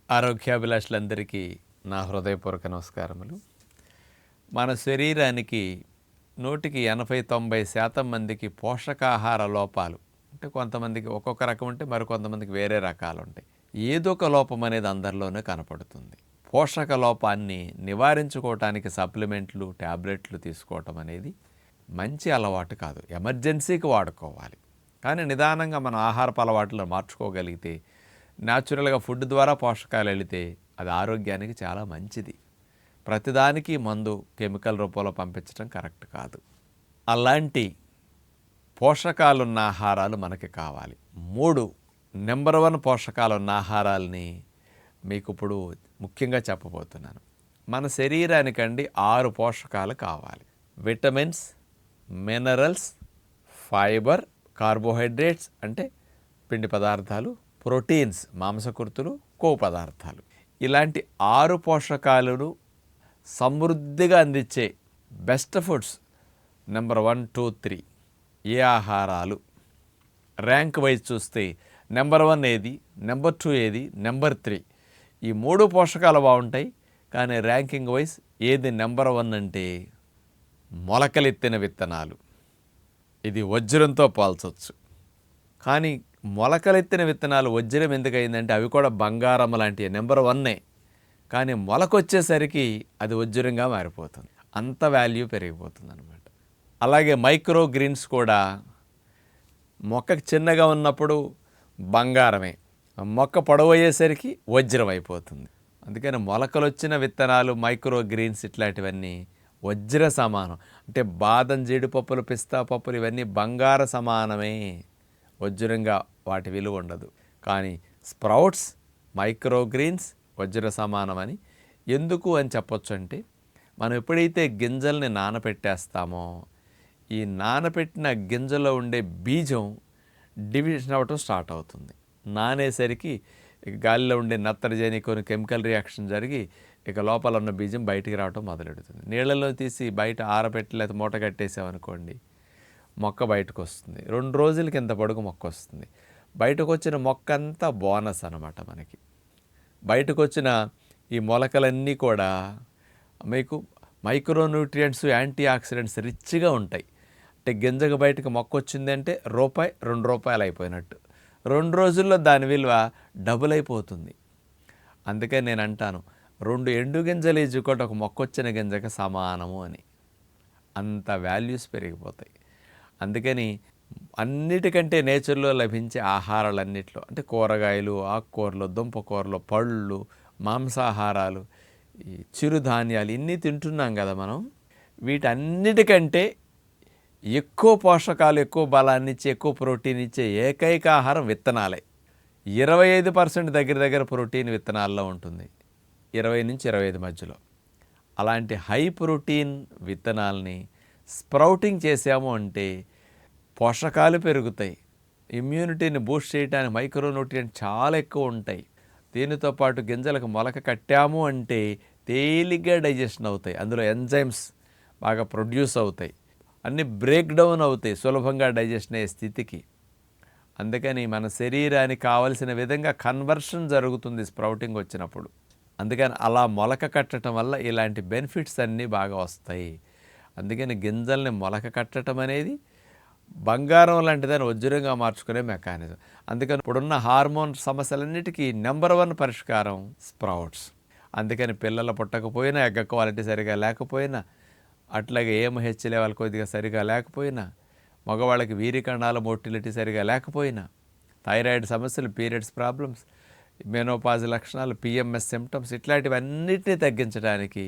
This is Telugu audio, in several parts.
ఆరోగ్యాభిలాషులందరికీ నా హృదయపూర్వక నమస్కారములు. మన శరీరానికి 100-90% మందికి పోషకాహార లోపాలు అంటే కొంతమందికి ఒక్కొక్క రకం ఉంటే మరికొంతమందికి వేరే రకాలు ఉంటాయి. ఏదో ఒక లోపం అనేది అందరిలోనే కనపడుతుంది. పోషక లోపాన్ని నివారించుకోవటానికి సప్లిమెంట్లు, ట్యాబ్లెట్లు తీసుకోవటం అనేది మంచి అలవాటు కాదు. ఎమర్జెన్సీకి వాడుకోవాలి. కానీ నిదానంగా మన ఆహారపు అలవాట్లను మార్చుకోగలిగితే, న్యాచురల్గా ఫుడ్ ద్వారా పోషకాలు వెళితే అది ఆరోగ్యానికి చాలా మంచిది. ప్రతిదానికి మందు కెమికల్ రూపంలో పంపించడం కరెక్ట్ కాదు. అలాంటి పోషకాలున్న ఆహారాలు మనకి కావాలి. 3 నెంబర్ 1 పోషకాలున్న ఆహారాలని మీకు ఇప్పుడు ముఖ్యంగా చెప్పబోతున్నాను. మన శరీరానికండి 6 పోషకాలు కావాలి. విటమిన్స్, మినరల్స్, ఫైబర్, కార్బోహైడ్రేట్స్ అంటే పిండి పదార్థాలు, ప్రోటీన్స్ మాంసకృతులు, కొవ్వు పదార్థాలు. ఇలాంటి 6 పోషకాలను సమృద్ధిగా అందించే బెస్ట్ ఫుడ్స్ నెంబర్ 1, 2, 3 ఏ ఆహారాలు? ర్యాంక్ వైజ్ చూస్తే నెంబర్ 1 ఏది, నెంబర్ 2 ఏది, నెంబర్ 3 ఈ 3 పోషకాలు బాగుంటాయి. కానీ ర్యాంకింగ్ వైజ్ ఏది నెంబర్ 1 అంటే మొలకలెత్తిన విత్తనాలు. ఇది వజ్రంతో పోల్చవచ్చు. కానీ మొలకలెత్తిన విత్తనాలు వజ్రం ఎందుకయిందంటే అవి కూడా బంగారం లాంటివి. నెంబర్ 1 కానీ మొలకొచ్చేసరికి అది వజ్రంగా మారిపోతుంది. అంత వాల్యూ పెరిగిపోతుంది అనమాట. అలాగే మైక్రో గ్రీన్స్ కూడా మొక్కకి చిన్నగా ఉన్నప్పుడు బంగారమే, మొక్క పొడవయ్యేసరికి వజ్రం అయిపోతుంది. అందుకని మొలకలు వచ్చిన విత్తనాలు, మైక్రో గ్రీన్స్ ఇట్లాంటివన్నీ వజ్ర సమానం. అంటే బాదం, జీడిపప్పులు, పిస్తా పప్పులు ఇవన్నీ బంగార సమానమే, వజ్రంగా వాటి విలువ ఉండదు. కానీ స్ప్రౌట్స్, మైక్రో గ్రీన్స్ వజ్ర సమానమని ఎందుకు అని చెప్పొచ్చు అంటే, మనం ఎప్పుడైతే గింజల్ని నానపెట్టేస్తామో ఈ నానపెట్టిన గింజలో ఉండే బీజం డివిజన్ అవ్వటం స్టార్ట్ అవుతుంది. నానేసరికి గాలిలో ఉండే నత్రజని కొన్ని కెమికల్ రియాక్షన్ జరిగి ఇక లోపల ఉన్న బీజం బయటికి రావడం మొదలెడుతుంది. నీళ్ళలో తీసి బయట ఆరబెట్టి లేదా మూట కట్టేసామనుకోండి, మొక్క బయటకు వస్తుంది. 2 రోజులకి ఇంత పొడుగు మొక్క వస్తుంది. బయటకు వచ్చిన మొక్క అంతా బోనస్ అన్నమాట. మనకి బయటకు వచ్చిన ఈ మొలకలన్నీ కూడా మీకు మైక్రోన్యూట్రియంట్స్, యాంటీ ఆక్సిడెంట్స్ రిచ్గా ఉంటాయి. అంటే గింజకు బయటకు మొక్క వచ్చిందంటే రూపాయి, 2 రూపాయలు అయిపోయినట్టు. 2 రోజుల్లో దాని విలువ డబుల్ అయిపోతుంది. అందుకే నేను అంటాను, 2 ఎండు గింజలు ఈజుకోటి ఒక మొక్క వచ్చిన గింజకు సమానము అని. అంత వాల్యూస్ పెరిగిపోతాయి. అందుకని అన్నిటికంటే నేచర్లో లభించే ఆహారాలన్నిట్లో అంటే కూరగాయలు, ఆకుకూరలు, దుంపకూరలు, పళ్ళు, మాంసాహారాలు, ఈ చిరుధాన్యాలు ఇన్ని తింటున్నాం కదా మనం. వీటన్నిటికంటే ఎక్కువ పోషకాలు, ఎక్కువ బలాన్ని ఇచ్చే, ఎక్కువ ప్రోటీన్ ఇచ్చే ఏకైక ఆహారం విత్తనాలే. 25% దగ్గర ప్రోటీన్ విత్తనాల్లో ఉంటుంది, 20-25 మధ్యలో. అలాంటి హై ప్రోటీన్ విత్తనాలని స్ప్రౌటింగ్ చేసాము అంటే పోషకాలు పెరుగుతాయి. ఇమ్యూనిటీని బూస్ట్ చేయడానికి మైక్రోన్యూట్రియంట్ చాలా ఎక్కువ ఉంటాయి. దీనితో పాటు గింజలకు మొలక కట్టాము అంటే తేలిగ్గా డైజెషన్ అవుతాయి. అందులో ఎంజైమ్స్ బాగా ప్రొడ్యూస్ అవుతాయి, అన్నీ బ్రేక్ డౌన్ అవుతాయి సులభంగా డైజెషన్ అయ్యే స్థితికి. అందుకని మన శరీరానికి కావలసిన విధంగా కన్వర్షన్ జరుగుతుంది స్ప్రౌటింగ్ వచ్చినప్పుడు. అందుకని అలా మొలక కట్టడం వల్ల ఇలాంటి బెనిఫిట్స్ అన్నీ బాగా వస్తాయి. అందుకని గింజల్ని మొలక కట్టడం అనేది బంగారం లాంటిదని వజ్రంగా మార్చుకునే మెకానిజం. అందుకని ఇప్పుడున్న హార్మోన్ సమస్యలన్నిటికీ నెంబర్ 1 పరిష్కారం స్ప్రౌట్స్. అందుకని పిల్లలు పుట్టకపోయినా, ఎగ్గ క్వాలిటీ సరిగా లేకపోయినా, అట్లాగే AMH లెవెల్ కొద్దిగా సరిగా లేకపోయినా, మగవాళ్ళకి వీరికణాల మోటిలిటీ సరిగా లేకపోయినా, థైరాయిడ్ సమస్యలు, పీరియడ్స్ ప్రాబ్లమ్స్, మెనోపాజ్ లక్షణాలు, PMS సిమ్టమ్స్ ఇట్లాంటివన్నిటినీ తగ్గించడానికి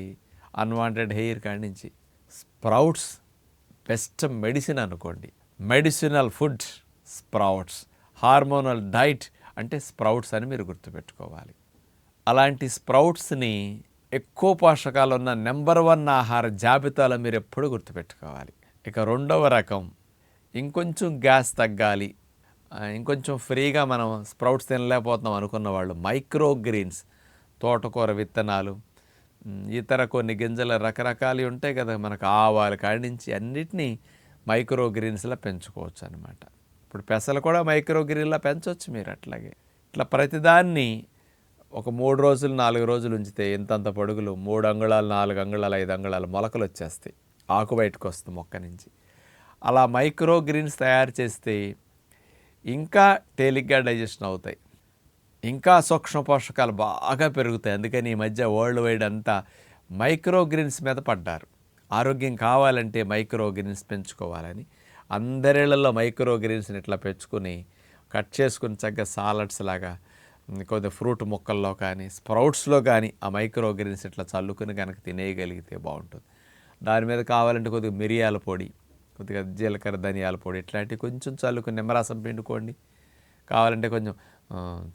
అన్వాంటెడ్ హెయిర్ కానించి స్ప్రౌట్స్ బెస్ట్ మెడిసిన్ అనుకోండి. Medicinal food sprouts, hormonal diet అంటే స్ప్రౌట్స్ అని మీరు గుర్తుపెట్టుకోవాలి. అలాంటి స్ప్రౌట్స్ని ఎక్కువ పోషకాలు ఉన్న నెంబర్ 1 ఆహార జాబితాలో మీరు ఎప్పుడు గుర్తుపెట్టుకోవాలి. ఇక 2వ రకం, ఇంకొంచెం గ్యాస్ తగ్గాలి, ఇంకొంచెం ఫ్రీగా మనం స్ప్రౌట్స్ తినలేకపోతున్నాం అనుకున్న వాళ్ళు మైక్రో గ్రీన్స్, తోటకూర విత్తనాలు, ఇతర కొన్ని గింజల రకరకాలు ఉంటాయి కదా, మనకు ఆవాలు కాడించి అన్నిటినీ మైక్రో గ్రీన్స్లా పెంచుకోవచ్చు అనమాట. ఇప్పుడు పెసలు కూడా మైక్రో గ్రీన్లా పెంచవచ్చు మీరు. అట్లాగే ఇట్లా ప్రతిదాన్ని ఒక 3 రోజులు 4 రోజులు ఉంచితే ఇంతంత పొడుగులు 3 అంగుళాలు 4 అంగుళాలు 5 అంగుళాలు మొలకలు వచ్చేస్తాయి. ఆకు బయటకు వస్తుంది మొక్క నుంచి. అలా మైక్రో గ్రీన్స్ తయారు చేస్తే ఇంకా తేలిగ్గా డైజెషన్ అవుతాయి, ఇంకా సూక్ష్మ పోషకాలు బాగా పెరుగుతాయి. అందుకని ఈ మధ్య వరల్డ్ వైడ్ అంతా మైక్రో గ్రీన్స్ మీద పడ్డారు. ఆరోగ్యం కావాలంటే మైక్రో గ్రీన్స్ పెంచుకోవాలని అందరిళ్లలో మైక్రో గ్రీన్స్ని ఇట్లా పెంచుకుని కట్ చేసుకుని చక్కగా సాలడ్స్ లాగా కొద్దిగా ఫ్రూట్ ముక్కల్లో కానీ స్ప్రౌట్స్లో కానీ ఆ మైక్రో గ్రీన్స్ ఇట్లా చల్లుకుని కనుక తినేయగలిగితే బాగుంటుంది. దాని మీద కావాలంటే కొద్దిగా మిరియాల పొడి, కొద్దిగా జీలకర్ర ధనియాల పొడి ఇట్లాంటివి కొంచెం చల్లుకుని నిమ్మరసం పిండుకోండి. కావాలంటే కొంచెం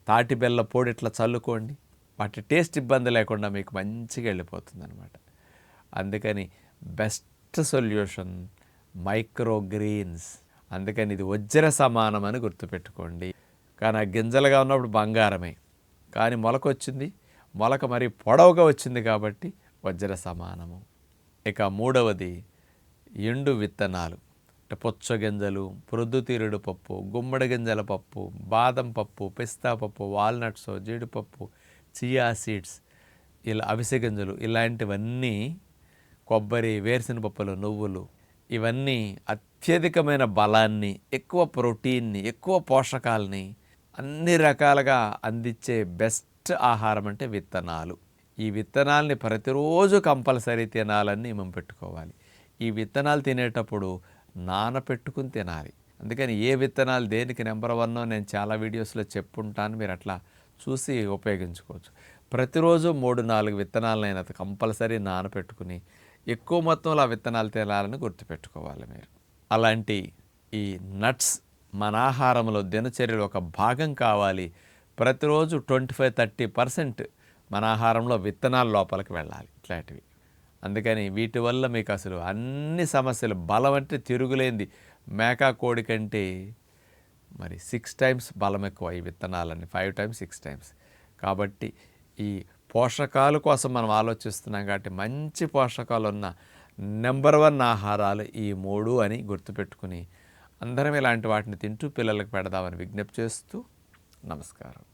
తాటి బెల్ల పొడి ఇట్లా చల్లుకోండి. వాటి టేస్ట్ ఇబ్బంది లేకుండా మీకు మంచిగా వెళ్ళిపోతుంది అనమాట. అందుకని బెస్ట్ సొల్యూషన్ మైక్రో గ్రీన్స్. అందుకని ఇది వజ్ర సమానం అని గుర్తుపెట్టుకోండి. కానీ ఆ గింజలుగా ఉన్నప్పుడు బంగారమే, కానీ మొలక వచ్చింది, మొలక మరి పొడవుగా వచ్చింది కాబట్టి వజ్ర సమానము. ఇక మూడవది ఎండు విత్తనాలు, అంటే పుచ్చ గింజలు, ప్రొద్దుతిరుడు పప్పు, గుమ్మడి గింజల పప్పు, బాదం పప్పు, పిస్తా పప్పు, వాల్నట్స్, జీడిపప్పు, చియా సీడ్స్, ఇలా అవిసె గింజలు, ఇలాంటివన్నీ, కొబ్బరి, వేరుశెనగ పప్పులు, నువ్వులు, ఇవన్నీ అత్యధికమైన బలాన్ని, ఎక్కువ ప్రోటీన్ని, ఎక్కువ పోషకాలని అన్ని రకాలుగా అందించే బెస్ట్ ఆహారం అంటే విత్తనాలు. ఈ విత్తనాలని ప్రతిరోజు కంపల్సరీ తినాలని మేము పెట్టుకోవాలి. ఈ విత్తనాలు తినేటప్పుడు నానపెట్టుకుని తినాలి. అందుకని ఏ విత్తనాలు దేనికి నెంబర్ 1 నేను చాలా వీడియోస్లో చెప్పుంటాను, మీరు అట్లా చూసి ఉపయోగించుకోవచ్చు. ప్రతిరోజు 3-4 విత్తనాలనైనా కంపల్సరీ నానపెట్టుకుని ఎక్కువ మొత్తంలో ఆ విత్తనాలు తినాలని గుర్తుపెట్టుకోవాలి మీరు. అలాంటి ఈ నట్స్ మన ఆహారంలో దినచర్యలో ఒక భాగం కావాలి. ప్రతిరోజు 25-30% మన ఆహారంలో విత్తనాల లోపలికి వెళ్ళాలి ఇట్లాంటివి. అందుకని వీటి వల్ల మీకు అసలు అన్ని సమస్యలు, బలం అంటే తిరుగులేంది. మేకా కోడి కంటే మరి 6 times బలం ఎక్కువ ఈ విత్తనాలని, 5 times 6 times. కాబట్టి ఈ పోషకాల కోసం మనం ఆలోచిస్తున్నాం కాబట్టి మంచి పోషకాలు ఉన్న నెంబర్ 1 ఆహారాలు ఈ 3 అని గుర్తుపెట్టుకుని అందరం ఇలాంటి వాటిని తింటూ పిల్లలకు పెడదామని విజ్ఞప్తి చేస్తూ నమస్కారం.